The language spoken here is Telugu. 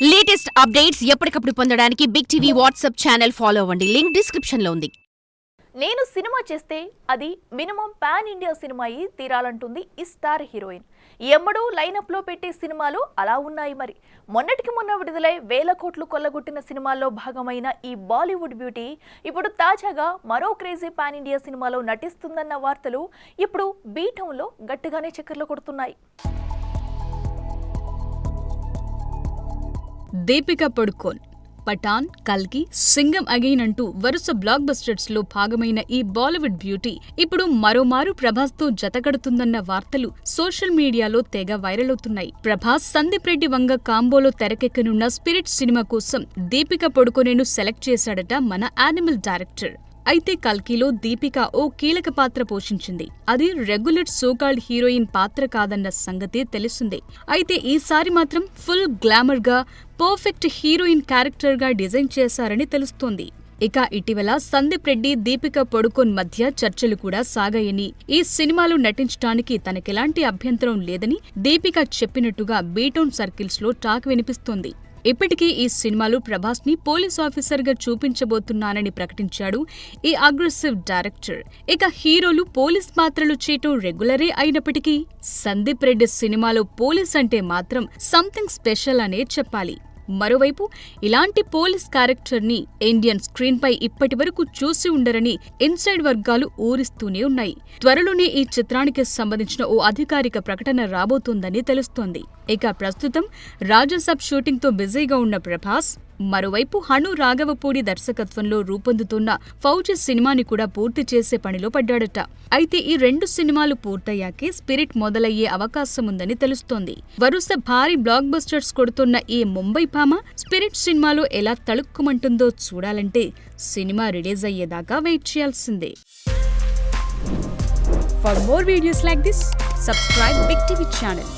లేటెస్ట్ అప్డేట్స్ ఎప్పటికప్పుడు పొందడానికి Big TV WhatsApp channel follow అవ్వండి. లింక్ డిస్క్రిప్షన్ లో ఉంది. నేను సినిమా చేస్తే అది మినిమం పాన్ ఇండియా సినిమా అయి తీరాలంటుంది ఈ స్టార్ హీరోయిన్. ఎమ్మడూ లైనప్ లో పెట్టే సినిమాలు అలా ఉన్నాయి. మరి మొన్నటికి మొన్న విడుదలై 1000 కోట్లు కొల్లగొట్టిన సినిమాల్లో భాగమైన ఈ బాలీవుడ్ బ్యూటీ ఇప్పుడు తాజాగా మరో క్రేజీ పాన్ ఇండియా సినిమాలో నటిస్తుందన్న వార్తలు ఇప్పుడు బీటౌన్లో గట్టిగానే చక్కర్లు కొడుతున్నాయి. దీపికా పడుకోన్, పఠాన్, కల్కి, సింగం అగైన్ అంటూ వరుస బ్లాక్ బస్టర్స్ లో భాగమైన ఈ బాలీవుడ్ బ్యూటీ ఇప్పుడు మరోమారు ప్రభాస్ తో జతకడుతుందన్న వార్తలు సోషల్ మీడియాలో తెగ వైరల్ అవుతున్నాయి. ప్రభాస్ సందీప్ రెడ్డి వంగ కాంబోలో తెరకెక్కనున్న స్పిరిట్ సినిమా కోసం దీపికా పడుకోనేను సెలెక్ట్ చేశాడట మన యానిమల్ డైరెక్టర్. అయితే కల్కిలో దీపిక ఓ కీలక పాత్ర పోషించింది. అది రెగ్యులర్ సోకాల్డ్ హీరోయిన్ పాత్ర కాదన్న సంగతి తెలిసిందే. అయితే ఈసారి మాత్రం ఫుల్ గ్లామర్ గా పర్ఫెక్ట్ హీరోయిన్ క్యారెక్టర్ గా డిజైన్ చేశారని తెలుస్తోంది. ఇక ఇటీవల సందీప్ రెడ్డి, దీపికా పడుకోన్ మధ్య చర్చలు కూడా సాగాయని, ఈ సినిమాలో నటించడానికి తనకెలాంటి అభ్యంతరం లేదని దీపిక చెప్పినట్టుగా బీటౌన్ సర్కిల్స్ లో టాక్ వినిపిస్తోంది. ఇప్పటికీ ఈ సినిమాలో ప్రభాస్ ని పోలీస్ ఆఫీసర్ గా చూపించబోతున్నానని ప్రకటించాడు ఈ అగ్రెసివ్ డైరెక్టర్. ఇక హీరోలు పోలీస్ పాత్రలు చేయటం రెగ్యులరే అయినప్పటికీ సందీప్ రెడ్డి సినిమాలో పోలీస్ అంటే మాత్రం సంథింగ్ స్పెషల్ అనే చెప్పాలి. మరోవైపు ఇలాంటి పోలీస్ క్యారెక్టర్ ని ఇండియన్ స్క్రీన్ పై ఇప్పటి వరకు చూసి ఉండరని ఇన్సైడ్ వర్గాలు ఊరిస్తూనే ఉన్నాయి. త్వరలోనే ఈ చిత్రానికి సంబంధించిన ఓ అధికారిక ప్రకటన రాబోతోందని తెలుస్తోంది. ఇక ప్రస్తుతం రాజాసాబ్ షూటింగ్ తో బిజీగా ఉన్న ప్రభాస్ మరోవైపు హను రాఘవపూడి దర్శకత్వంలో రూపొందుతున్న ఫౌజీ సినిమాని కూడా పూర్తి చేసే పనిలో పడ్డాడట. అయితే ఈ 2 సినిమాలు పూర్తయ్యాకే స్పిరిట్ మొదలయ్యే అవకాశముందని తెలుస్తోంది. వరుస భారీ బ్లాక్ బస్టర్స్ కొడుతున్న ఈ ముంబై భామ స్పిరిట్ సినిమాలో ఎలా తళుక్కుమంటుందో చూడాలంటే సినిమా రిలీజ్ అయ్యేదాకా వెయిట్ చేయాల్సిందే. For more videos like this, subscribe Big TV channel.